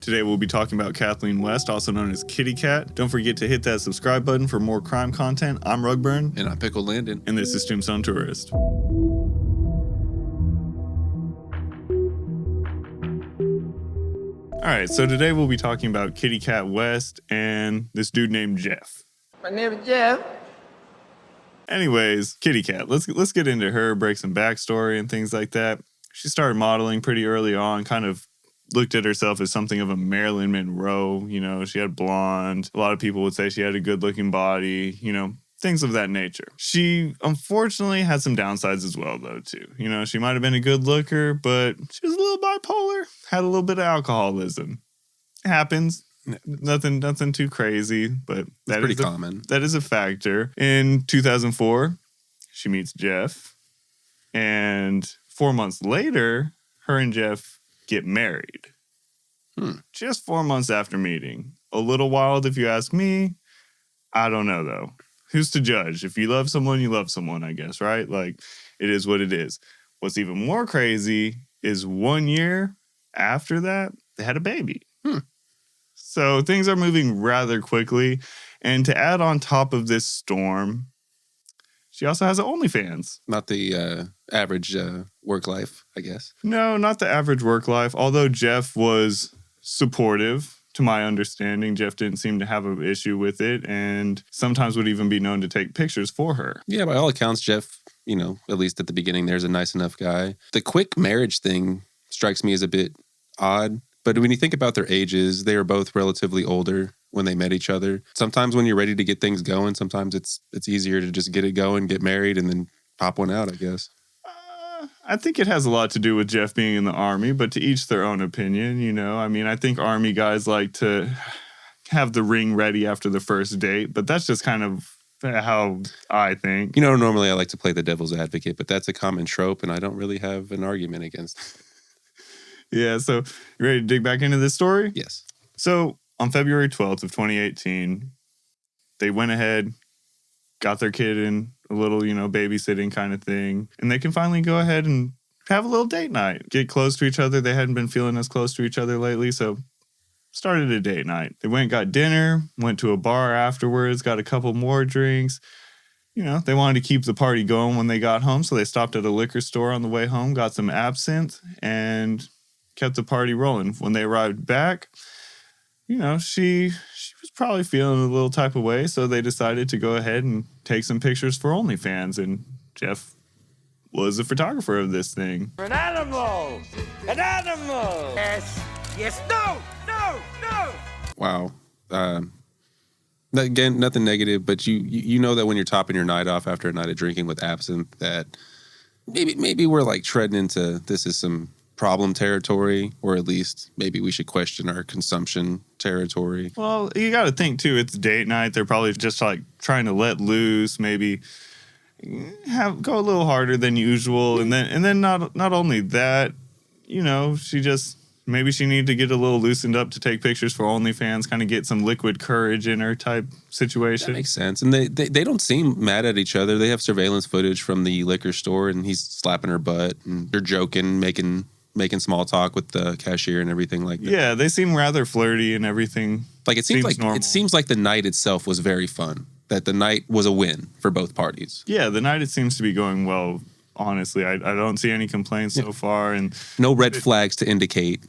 Today we'll be talking about Kathleen West, also known as Kitty Cat. Don't forget to hit that subscribe button for more crime content. I'm Rugburn. And I'm Pickle Landon. And this is Tombstone Tourist. Alright, so today we'll be talking about Kitty Cat West and this dude named Jeff. My name is Jeff. Anyways, Kitty Cat, let's get into her, break some backstory and things like that. She started modeling pretty early on, kind of looked at herself as something of a Marilyn Monroe. You know, she had blonde. A lot of people would say she had a good-looking body, you know, things of that nature. She unfortunately had some downsides as well, though, too. You know, she might have been a good looker, but she was a little bipolar, had a little bit of alcoholism. It happens. Nothing too crazy, but that's pretty common. That is a factor. In 2004, she meets Jeff, and 4 months later, her and Jeff get married. Just 4 months after meeting. A little wild if you ask me. I don't know, though. Who's to judge? If you love someone, you love someone, I guess, right? Like, it is what it is. What's even more crazy is 1 year after that, they had a baby. So things are moving rather quickly. And to add on top of this storm, she also has an OnlyFans. Not the average work life, I guess. No, not the average work life. Although Jeff was supportive, to my understanding, Jeff didn't seem to have an issue with it and sometimes would even be known to take pictures for her. Yeah, by all accounts, Jeff, you know, at least at the beginning, there's a nice enough guy. The quick marriage thing strikes me as a bit odd. But when you think about their ages, they are both relatively older when they met each other. Sometimes when you're ready to get things going, sometimes it's easier to just get it going, get married, and then pop one out, I guess. I think it has a lot to do with Jeff being in the Army, but to each their own opinion, you know. I mean, I think Army guys like to have the ring ready after the first date, but that's just kind of how I think. You know, normally I like to play the devil's advocate, but that's a common trope, and I don't really have an argument against it. Yeah, so you ready to dig back into this story? Yes. So on February 12th of 2018, they went ahead, got their kid in a little, you know, babysitting kind of thing, and they can finally go ahead and have a little date night, get close to each other. They hadn't been feeling as close to each other lately, so started a date night. They went and got dinner, went to a bar afterwards, got a couple more drinks. You know, they wanted to keep the party going when they got home, so they stopped at a liquor store on the way home, got some absinthe, and kept the party rolling. When they arrived back, you know, she was probably feeling a little type of way, so they decided to go ahead and take some pictures for OnlyFans, and Jeff was a photographer of this thing. An animal! An animal! Yes, no! Wow. Again, nothing negative, but you know that when you're topping your night off after a night of drinking with absinthe, that maybe we're like treading into this is some problem territory, or at least maybe we should question our consumption territory. Well, you got to think too, it's date night. They're probably just like trying to let loose, maybe go a little harder than usual. And then not only that, you know, maybe she needed to get a little loosened up to take pictures for OnlyFans, kind of get some liquid courage in her type situation. That makes sense. And they don't seem mad at each other. They have surveillance footage from the liquor store, and he's slapping her butt, and they're joking, making small talk with the cashier and everything like that. Yeah, they seem rather flirty and everything. Like it seems like the night itself was very fun. That the night was a win for both parties. Yeah, the night it seems to be going well. Honestly, I don't see any complaints so far, and no red flags to indicate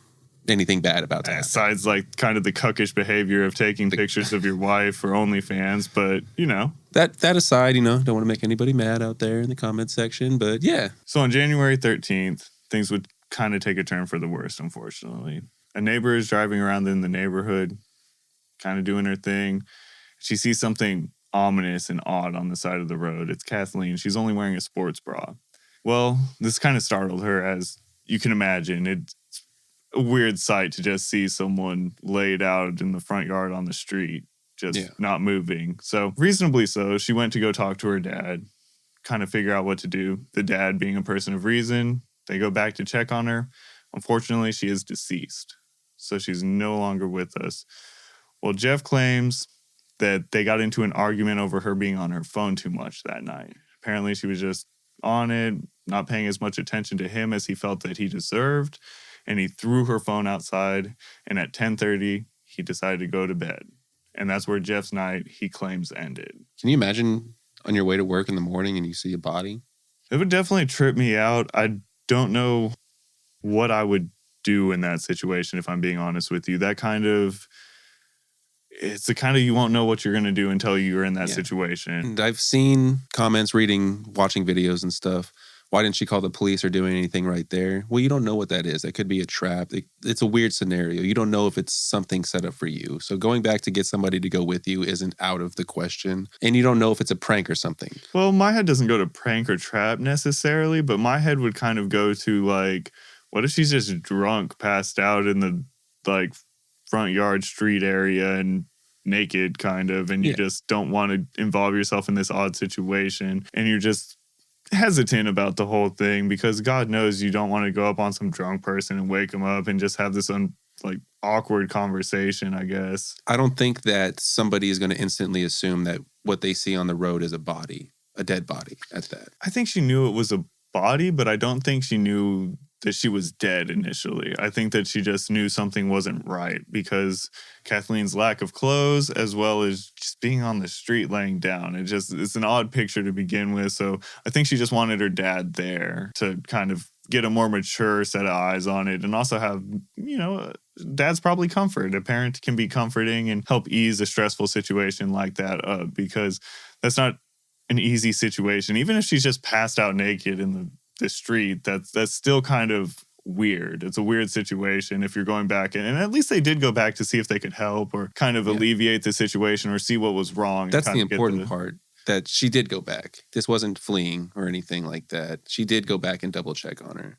anything bad about that. Besides, like, kind of the cuckish behavior of taking pictures of your wife for OnlyFans, but you know. That aside, you know, don't want to make anybody mad out there in the comment section, but yeah. So on January 13th, things would kind of take a turn for the worst, unfortunately. A neighbor is driving around in the neighborhood, kind of doing her thing. She sees something ominous and odd on the side of the road. It's Kathleen. She's only wearing a sports bra. Well, this kind of startled her, as you can imagine. It's a weird sight to just see someone laid out in the front yard on the street, just not moving. So reasonably so, she went to go talk to her dad, kind of figure out what to do. The dad, being a person of reason, they go back to check on her. Unfortunately, she is deceased, so she's no longer with us. Well, Jeff claims that they got into an argument over her being on her phone too much that night. Apparently, she was just on it, not paying as much attention to him as he felt that he deserved. and he threw her phone outside. And at 10:30, he decided to go to bed. And that's where Jeff's night, he claims, ended. Can you imagine on your way to work in the morning and you see a body? It would definitely trip me out. I don't know what I would do in that situation, if I'm being honest with you. It's the kind of you won't know what you're going to do until you're in that situation. And I've seen comments, watching videos and stuff. Why didn't she call the police or do anything right there? Well, you don't know what that is. That could be a trap. It's a weird scenario. You don't know if it's something set up for you. So going back to get somebody to go with you isn't out of the question. And you don't know if it's a prank or something. Well, my head doesn't go to prank or trap necessarily, but my head would kind of go to like, what if she's just drunk, passed out in the like front yard street area and naked kind of, and you just don't want to involve yourself in this odd situation, and you're just hesitant about the whole thing because God knows you don't want to go up on some drunk person and wake them up and just have this awkward conversation, I guess. I don't think that somebody is going to instantly assume that what they see on the road is a body, a dead body at that. I think she knew it was a body, but I don't think she knew that she was dead initially. I think that she just knew something wasn't right because Kathleen's lack of clothes, as well as just being on the street laying down. It's an odd picture to begin with. So I think she just wanted her dad there to kind of get a more mature set of eyes on it and also have, dad's probably comfort. A parent can be comforting and help ease a stressful situation like that up because that's not an easy situation. Even if she's just passed out naked in the street, that's still kind of weird. It's a weird situation if you're going back and at least they did go back to see if they could help or kind of alleviate the situation or see what was wrong. That's the important part, that she did go back. This wasn't fleeing or anything like that. She did go back and double check on her.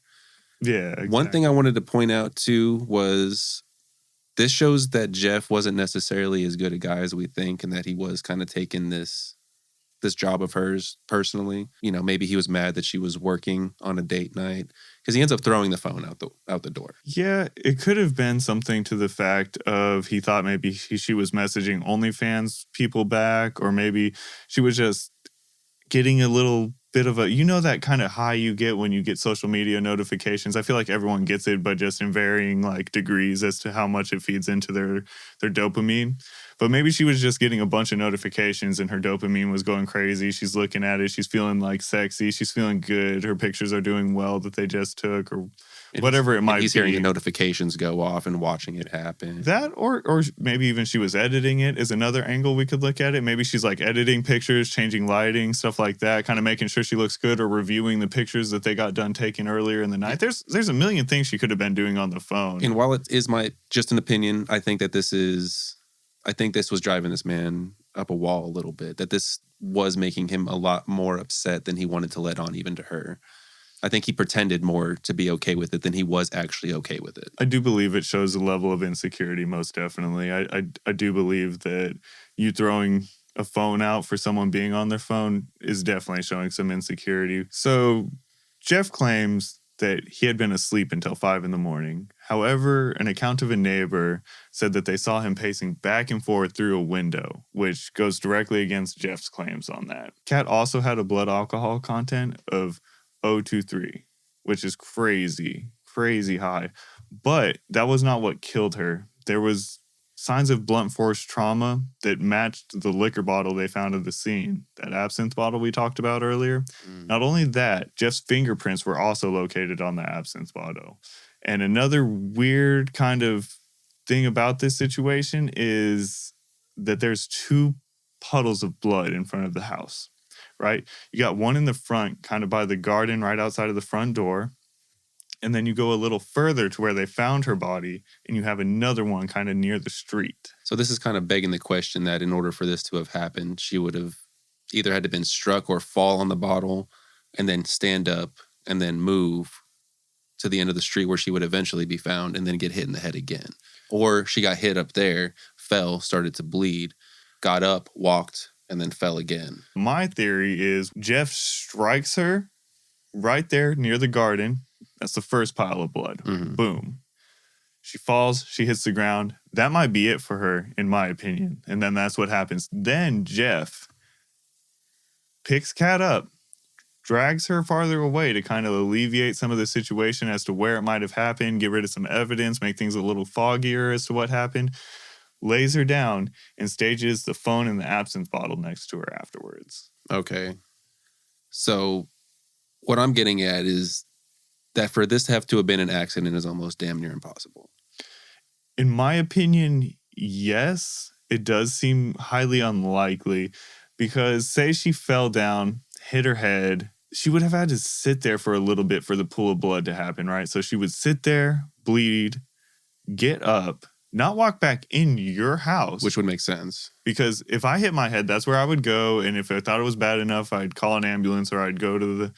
Yeah, exactly. One thing I wanted to point out too was this shows that Jeff wasn't necessarily as good a guy as we think, and that he was kind of taking this job of hers personally. Maybe he was mad that she was working on a date night because he ends up throwing the phone out the door. Yeah, it could have been something to the fact of he thought maybe she was messaging OnlyFans people back, or maybe she was just getting a little bit of that kind of high you get when you get social media notifications. I feel like everyone gets it, but just in varying degrees as to how much it feeds into their dopamine. But maybe she was just getting a bunch of notifications and her dopamine was going crazy. She's looking at it. She's feeling sexy. She's feeling good. Her pictures are doing well that they just took or whatever it might be. He's hearing the notifications go off and watching it happen. That or maybe even she was editing it is another angle we could look at it. Maybe she's editing pictures, changing lighting, stuff like that, kind of making sure she looks good or reviewing the pictures that they got done taking earlier in the night. There's a million things she could have been doing on the phone. And while it is just an opinion, I think this was driving this man up a wall a little bit, that this was making him a lot more upset than he wanted to let on even to her. I think he pretended more to be okay with it than he was actually okay with it. I do believe it shows a level of insecurity, most definitely. I do believe that you throwing a phone out for someone being on their phone is definitely showing some insecurity. So Jeff claims that he had been asleep until 5 a.m. However, an account of a neighbor said that they saw him pacing back and forth through a window, which goes directly against Jeff's claims on that. Kat also had a blood alcohol content of 0.23, which is crazy high. But that was not what killed her. There was signs of blunt force trauma that matched the liquor bottle they found at the scene, that absinthe bottle we talked about earlier. Not only that, Jeff's fingerprints were also located on the absinthe bottle. And another weird kind of thing about this situation is that there's 2 puddles of blood in front of the house, right? You got one in the front, kind of by the garden right outside of the front door. And then you go a little further to where they found her body, and you have another one kind of near the street. So this is kind of begging the question that in order for this to have happened, she would have either had to been struck or fall on the bottle and then stand up and then move to the end of the street where she would eventually be found and then get hit in the head again. Or she got hit up there, fell, started to bleed, got up, walked, and then fell again. My theory is Jeff strikes her right there near the garden. That's the first pile of blood. Mm-hmm. Boom. She falls. She hits the ground. That might be it for her, in my opinion. And then that's what happens. Then Jeff picks Kat up, drags her farther away to kind of alleviate some of the situation as to where it might have happened, get rid of some evidence, make things a little foggier as to what happened, lays her down, and stages the phone and the absinthe bottle next to her afterwards. Okay. So what I'm getting at is that for this to have been an accident is almost damn near impossible. In my opinion, yes, it does seem highly unlikely because say she fell down, hit her head, she would have had to sit there for a little bit for the pool of blood to happen, right? So she would sit there, bleed, get up, not walk back in your house. Which would make sense. Because if I hit my head, that's where I would go. And if I thought it was bad enough, I'd call an ambulance or I'd go to the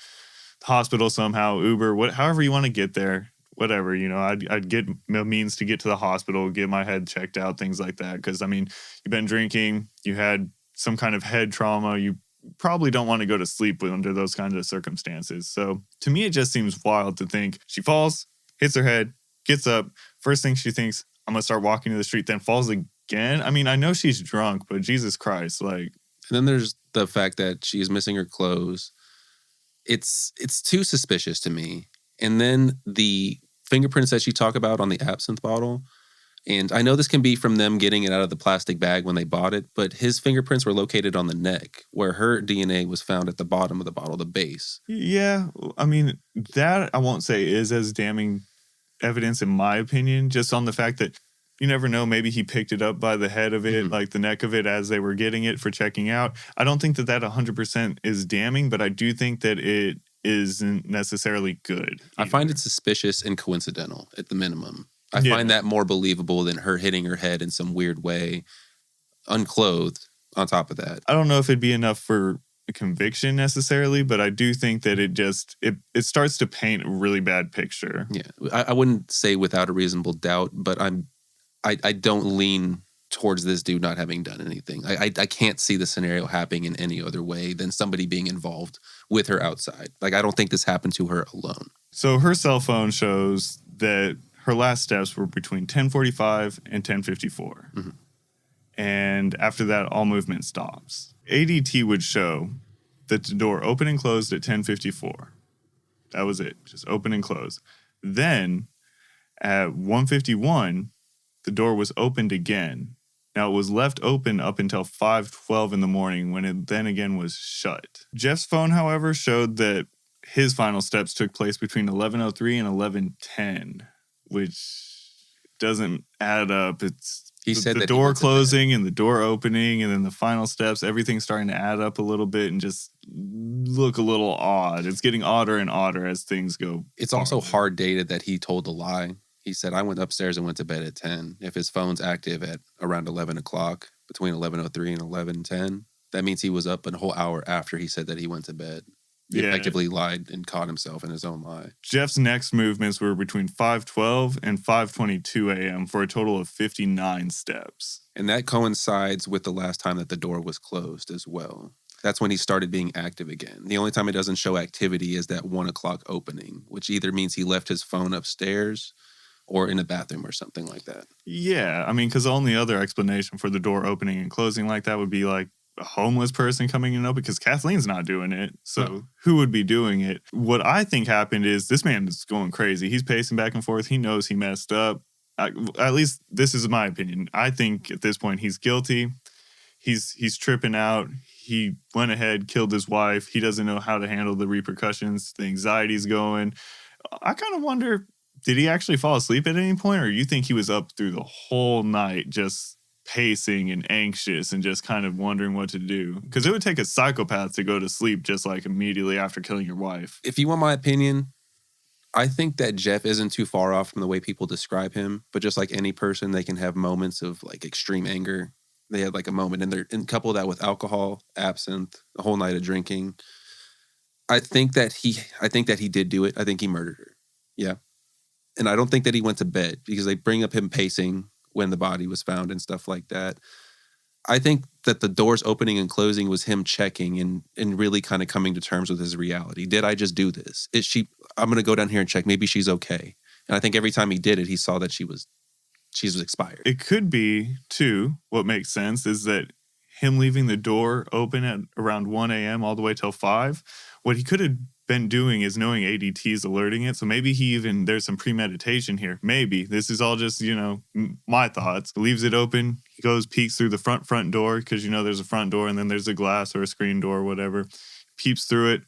hospital somehow, Uber, however you want to get there. Whatever, I'd get means to get to the hospital, get my head checked out, things like that. Because, I mean, you've been drinking, you had some kind of head trauma, you probably don't want to go to sleep under those kinds of circumstances. So to me, it just seems wild to think she falls, hits her head, gets up. First thing she thinks, I'm going to start walking to the street, then falls again. I mean, I know she's drunk, but Jesus Christ, like. And then there's the fact that she's missing her clothes. It's too suspicious to me. And then the fingerprints that you talk about on the absinthe bottle, and I know this can be from them getting it out of the plastic bag when they bought it, but his fingerprints were located on the neck, where her DNA was found at the bottom of the bottle, the base. Yeah, I mean, that I won't say is as damning evidence in my opinion, just on the fact that you never know, maybe he picked it up by the head of it, like the neck of it as they were getting it for checking out. I don't think that 100% is damning, but I do think that it isn't necessarily good either. I find it suspicious and coincidental at the minimum. I find that more believable than her hitting her head in some weird way, unclothed on top of that. I don't know if it'd be enough for a conviction necessarily, but I do think that it starts to paint a really bad picture. Yeah, I wouldn't say without a reasonable doubt, but I don't lean towards this dude not having done anything. I can't see the scenario happening in any other way than somebody being involved with her outside. Like, I don't think this happened to her alone. So her cell phone shows that her last steps were between 10:45 and 10:54. Mm-hmm. And after that, all movement stops. ADT would show that the door opened and closed at 10:54. That was it, just open and close. Then at 1:51, the door was opened again. Now, it was left open up until 5:12 in the morning when it then again was shut. Jeff's phone, however, showed that his final steps took place between 11:03 and 11:10, which doesn't add up. He said the door closing and the door opening and then the final steps, everything's starting to add up a little bit and just look a little odd. It's getting odder and odder as things go. It's also hard dated that he told a lie. He said, I went upstairs and went to bed at 10. If his phone's active at around 11 o'clock, between 11:03 and 11:10, that means he was up a whole hour after he said that he went to bed. He effectively lied and caught himself in his own lie. Jeff's next movements were between 5:12 and 5:22 a.m. for a total of 59 steps. And that coincides with the last time that the door was closed as well. That's when he started being active again. The only time it doesn't show activity is that 1 o'clock opening, which either means he left his phone upstairs or in a bathroom or something like that. Yeah, I mean, because the only other explanation for the door opening and closing like that would be like a homeless person coming in and open, because Kathleen's not doing it. So who would be doing it? What I think happened is this man is going crazy. He's pacing back and forth. He knows he messed up. At least this is my opinion. I think at this point he's guilty. He's tripping out. He went ahead, killed his wife. He doesn't know how to handle the repercussions. The anxiety's going. I kind of wonder, did he actually fall asleep at any point? Or you think he was up through the whole night just pacing and anxious and just kind of wondering what to do? Because it would take a psychopath to go to sleep just like immediately after killing your wife. If you want my opinion, I think that Jeff isn't too far off from the way people describe him. But just like any person, they can have moments of like extreme anger. They had like a moment and couple that with alcohol, absinthe, a whole night of drinking. I think that he did do it. I think he murdered her. Yeah. And I don't think that he went to bed, because they bring up him pacing when the body was found and stuff like that. I think that the doors opening and closing was him checking and really kind of coming to terms with his reality. Did I just do this? I'm going to go down here and check. Maybe she's okay. And I think every time he did it, he saw that she was expired. It could be, too, what makes sense is that him leaving the door open at around 1 a.m. all the way till 5. What he could have been doing is knowing ADT's alerting it. So maybe there's some premeditation here. Maybe. This is all just, my thoughts. Leaves it open. He goes, peeks through the front door because, there's a front door and then there's a glass or a screen door or whatever. Peeps through it,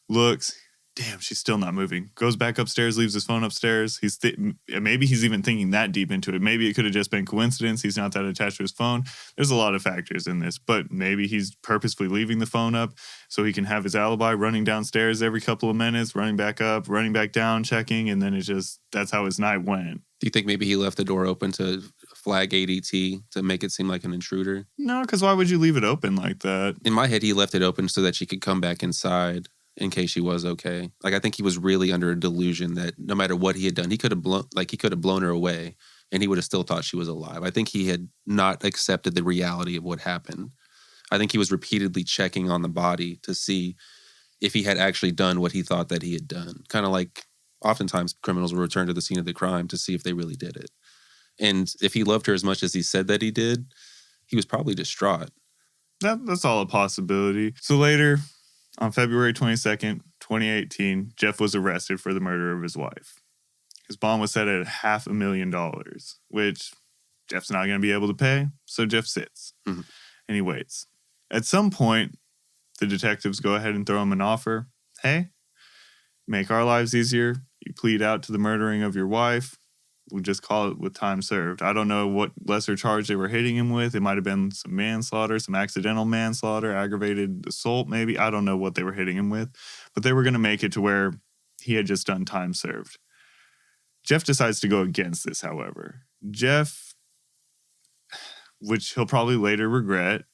looks. Damn, she's still not moving. Goes back upstairs, leaves his phone upstairs. Maybe he's even thinking that deep into it. Maybe it could have just been coincidence. He's not that attached to his phone. There's a lot of factors in this, but maybe he's purposefully leaving the phone up so he can have his alibi, running downstairs every couple of minutes, running back up, running back down, checking, and then that's how his night went. Do you think maybe he left the door open to flag ADT to make it seem like an intruder? No, because why would you leave it open like that? In my head, he left it open so that she could come back inside in case she was okay. Like, I think he was really under a delusion that no matter what he had done, he could have blown her away and he would have still thought she was alive. I think he had not accepted the reality of what happened. I think he was repeatedly checking on the body to see if he had actually done what he thought that he had done. Kind of like oftentimes criminals will return to the scene of the crime to see if they really did it. And if he loved her as much as he said that he did, he was probably distraught. That's all a possibility. So later, on February 22nd, 2018, Jeff was arrested for the murder of his wife. His bond was set at $500,000, which Jeff's not going to be able to pay, so Jeff sits. Mm-hmm. And he waits. At some point, the detectives go ahead and throw him an offer. Hey, make our lives easier. You plead out to the murdering of your wife. We'll just call it with time served. I don't know what lesser charge they were hitting him with. It might have been some manslaughter, some accidental manslaughter, aggravated assault maybe. I don't know what they were hitting him with. But they were going to make it to where he had just done time served. Jeff decides to go against this, however. Jeff, which he'll probably later regret,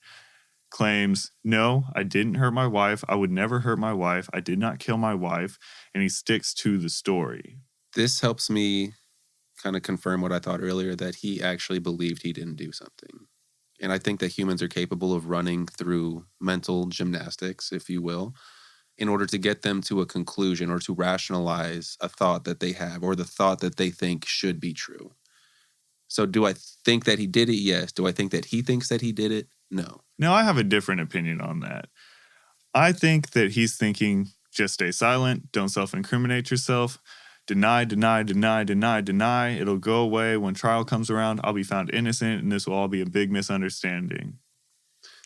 claims, no, I didn't hurt my wife. I would never hurt my wife. I did not kill my wife. And he sticks to the story. This helps me kind of confirm what I thought earlier, that he actually believed he didn't do something. And I think that humans are capable of running through mental gymnastics, if you will, in order to get them to a conclusion or to rationalize a thought that they have or the thought that they think should be true. So do I think that he did it? Yes. Do I think that he thinks that he did it? No. Now, I have a different opinion on that. I think that he's thinking, just stay silent, don't self-incriminate yourself, deny, deny, deny, deny, deny. It'll go away. When trial comes around, I'll be found innocent, and this will all be a big misunderstanding.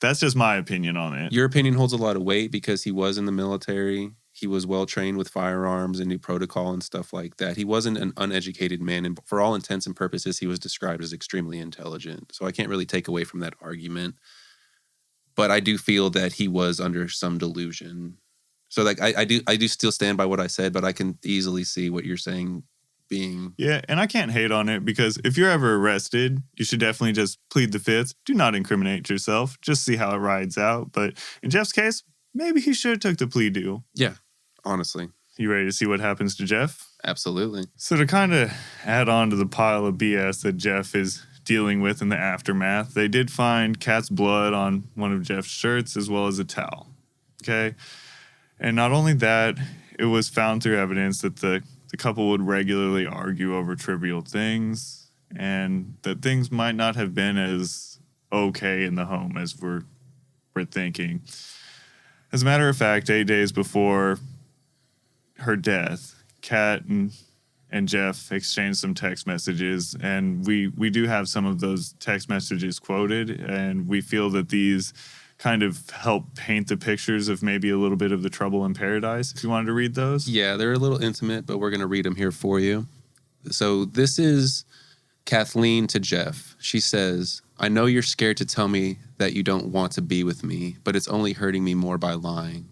That's just my opinion on it. Your opinion holds a lot of weight because he was in the military. He was well-trained with firearms and knew protocol and stuff like that. He wasn't an uneducated man, and for all intents and purposes, he was described as extremely intelligent. So I can't really take away from that argument. But I do feel that he was under some delusion. So like I do still stand by what I said, but I can easily see what you're saying being. Yeah, and I can't hate on it because if you're ever arrested, you should definitely just plead the fifth. Do not incriminate yourself. Just see how it rides out. But in Jeff's case, maybe he should have took the plea deal. Yeah, honestly. You ready to see what happens to Jeff? Absolutely. So to kind of add on to the pile of BS that Jeff is dealing with in the aftermath, they did find Kat's blood on one of Jeff's shirts as well as a towel. Okay? And not only that, it was found through evidence that the couple would regularly argue over trivial things and that things might not have been as okay in the home as we're thinking. As a matter of fact, 8 days before her death, Kat and Jeff exchanged some text messages, and we do have some of those text messages quoted, and we feel that these kind of help paint the pictures of maybe a little bit of the trouble in paradise, if you wanted to read those. Yeah, they're a little intimate, but we're going to read them here for you. So this is Kathleen to Jeff. She says, I know you're scared to tell me that you don't want to be with me, but it's only hurting me more by lying.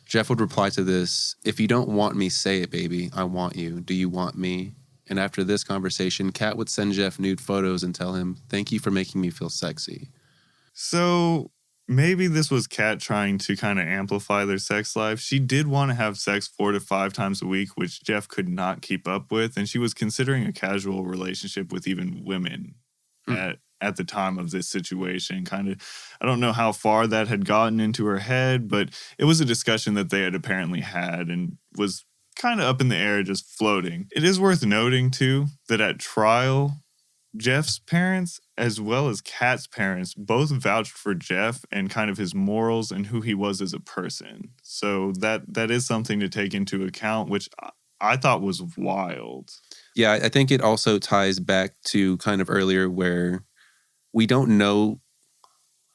Jeff would reply to this, if you don't want me, say it, baby. I want you. Do you want me? And after this conversation, Kat would send Jeff nude photos and tell him, thank you for making me feel sexy. So maybe this was Kat trying to kind of amplify their sex life. She did want to have sex 4 to 5 times a week, which Jeff could not keep up with. And she was considering a casual relationship with even women at the time of this situation. Kind of, I don't know how far that had gotten into her head, but it was a discussion that they had apparently had and was kind of up in the air, just floating. It is worth noting, too, that at trial, Jeff's parents, as well as Kat's parents, both vouched for Jeff and kind of his morals and who he was as a person. So that is something to take into account, which I thought was wild. Yeah, I think it also ties back to kind of earlier where we don't know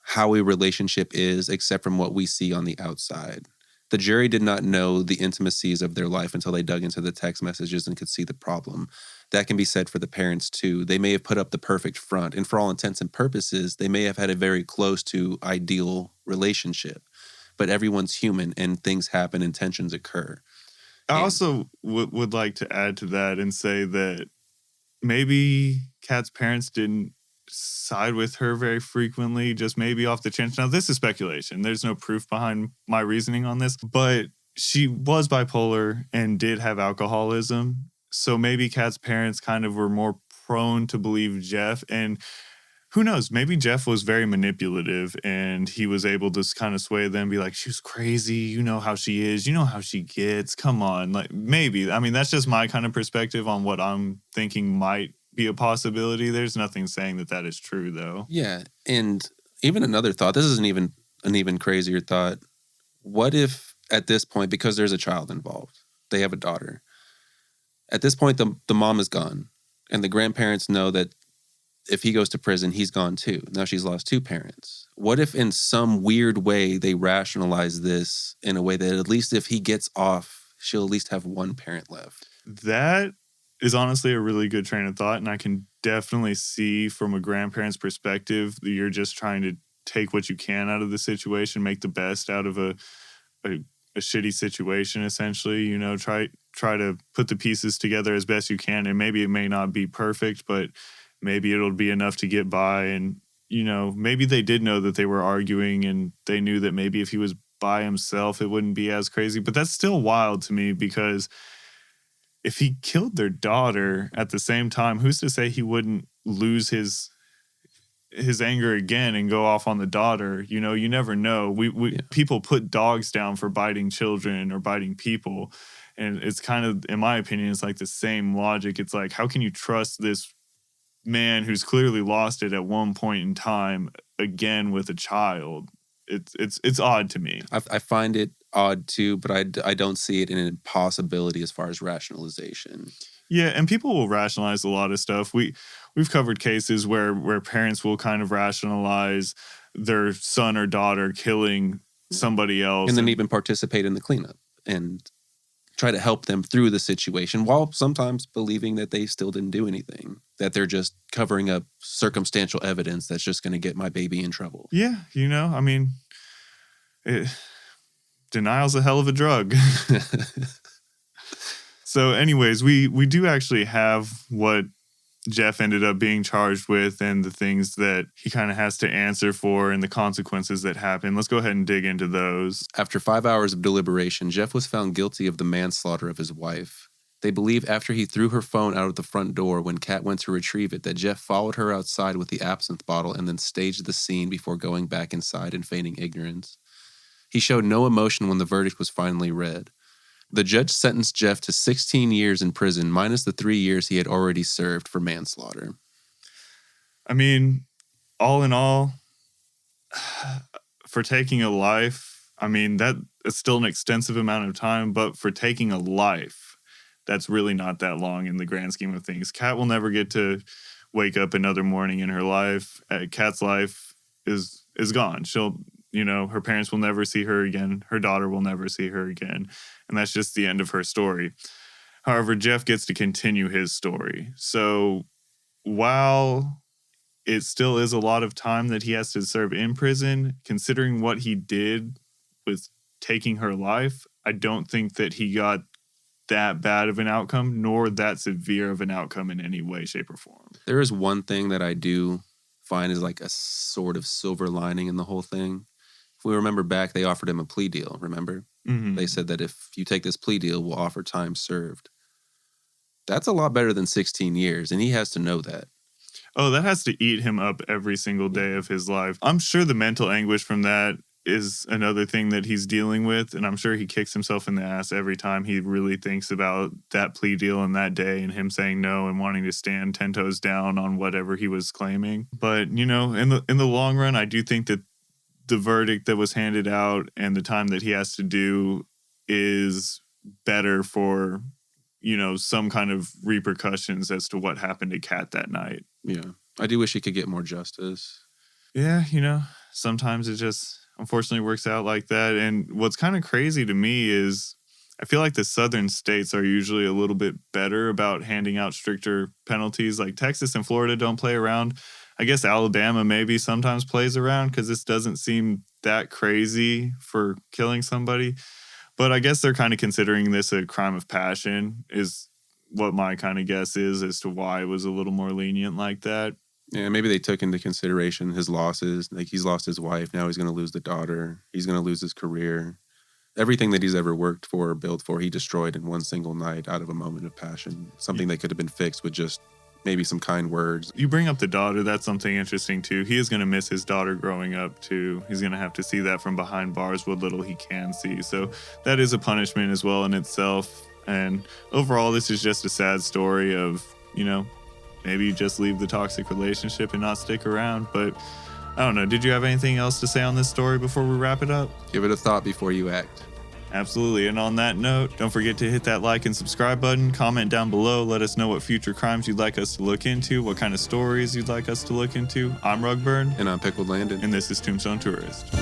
how a relationship is except from what we see on the outside. The jury did not know the intimacies of their life until they dug into the text messages and could see the problem. That can be said for the parents too. They may have put up the perfect front, and for all intents and purposes, they may have had a very close to ideal relationship. But everyone's human, and things happen and tensions occur. I And- also would like to add to that and say that maybe Kat's parents didn't side with her very frequently, just maybe off the chance. Now, this is speculation. There's no proof behind my reasoning on this, but she was bipolar and did have alcoholism. So maybe Kat's parents kind of were more prone to believe Jeff. And who knows, maybe Jeff was very manipulative and he was able to kind of sway them, be like, she was crazy. You know how she is. You know how she gets. Come on. Like, maybe. I mean, that's just my kind of perspective on what I'm thinking might be a possibility. There's nothing saying that that is true, though. Yeah. And even another thought, this isn't even an even crazier thought. What if at this point, because there's a child involved, they have a daughter. At this point, the mom is gone. And the grandparents know that if he goes to prison, he's gone too. Now she's lost two parents. What if in some weird way they rationalize this in a way that at least if he gets off, she'll at least have one parent left? That is honestly a really good train of thought. And I can definitely see from a grandparent's perspective that you're just trying to take what you can out of the situation, make the best out of a shitty situation, essentially. You know, try to put the pieces together as best you can. And maybe it may not be perfect, but maybe it'll be enough to get by. And, you know, maybe they did know that they were arguing and they knew that maybe if he was by himself, it wouldn't be as crazy. But that's still wild to me, because if he killed their daughter at the same time, who's to say he wouldn't lose his anger again and go off on the daughter? You know, you never know. People put dogs down for biting children or biting people. And it's kind of, in my opinion, it's like the same logic. It's like, how can you trust this man who's clearly lost it at one point in time again with a child? It's odd to me. I find it odd too, but I don't see it in an impossibility as far as rationalization. Yeah, and people will rationalize a lot of stuff. We've covered cases where parents will kind of rationalize their son or daughter killing somebody else, and then even participate in the cleanup and try to help them through the situation, while sometimes believing that they still didn't do anything, that they're just covering up circumstantial evidence that's just going to get my baby in trouble. Yeah, you know, I mean, denial's a hell of a drug. So anyways, we do actually have what Jeff ended up being charged with and the things that he kind of has to answer for and the consequences that happen. Let's go ahead and dig into those. After 5 hours of deliberation, Jeff was found guilty of the manslaughter of his wife. They believe after he threw her phone out of the front door when Kat went to retrieve it, that Jeff followed her outside with the absinthe bottle and then staged the scene before going back inside and feigning ignorance. He showed no emotion when the verdict was finally read. The judge sentenced Jeff to 16 years in prison, minus the 3 years he had already served for manslaughter. I mean, all in all, for taking a life, I mean, that is still an extensive amount of time, but for taking a life, that's really not that long in the grand scheme of things. Kat will never get to wake up another morning in her life. Kat's life is gone. She'll, you know, her parents will never see her again. Her daughter will never see her again. And that's just the end of her story. However, Jeff gets to continue his story. So while it still is a lot of time that he has to serve in prison, considering what he did with taking her life, I don't think that he got that bad of an outcome, nor that severe of an outcome in any way, shape, or form. There is one thing that I do find is like a sort of silver lining in the whole thing. If we remember back, they offered him a plea deal, remember? Mm-hmm. They said that if you take this plea deal, we'll offer time served. That's a lot better than 16 years, and he has to know that. Oh, that has to eat him up every single day of his life. I'm sure the mental anguish from that is another thing that he's dealing with. And I'm sure he kicks himself in the ass every time he really thinks about that plea deal and that day and him saying no and wanting to stand 10 toes down on whatever he was claiming. But, you know, in the long run, I do think that the verdict that was handed out and the time that he has to do is better for, you know, some kind of repercussions as to what happened to Kat that night. Yeah. I do wish he could get more justice. Yeah, you know, sometimes it just unfortunately works out like that. And what's kind of crazy to me is I feel like the southern states are usually a little bit better about handing out stricter penalties. Like Texas and Florida don't play around. I guess Alabama maybe sometimes plays around because this doesn't seem that crazy for killing somebody. But I guess they're kind of considering this a crime of passion is what my kind of guess is as to why it was a little more lenient like that. Yeah, maybe they took into consideration his losses. Like, he's lost his wife. Now he's going to lose the daughter. He's going to lose his career. Everything that he's ever worked for or built for, he destroyed in one single night out of a moment of passion. Something that could have been fixed with just maybe some kind words. You bring up the daughter. That's something interesting, too. He is going to miss his daughter growing up, too. He's going to have to see that from behind bars, what little he can see. So that is a punishment as well in itself. And overall, this is just a sad story of, you know, maybe you just leave the toxic relationship and not stick around. But I don't know. Did you have anything else to say on this story before we wrap it up? Give it a thought before you act. Absolutely. And on that note, don't forget to hit that like and subscribe button. Comment down below. Let us know what future crimes you'd like us to look into, what kind of stories you'd like us to look into. I'm Rugburn. And I'm Pickled Landon. And this is Tombstone Tourist.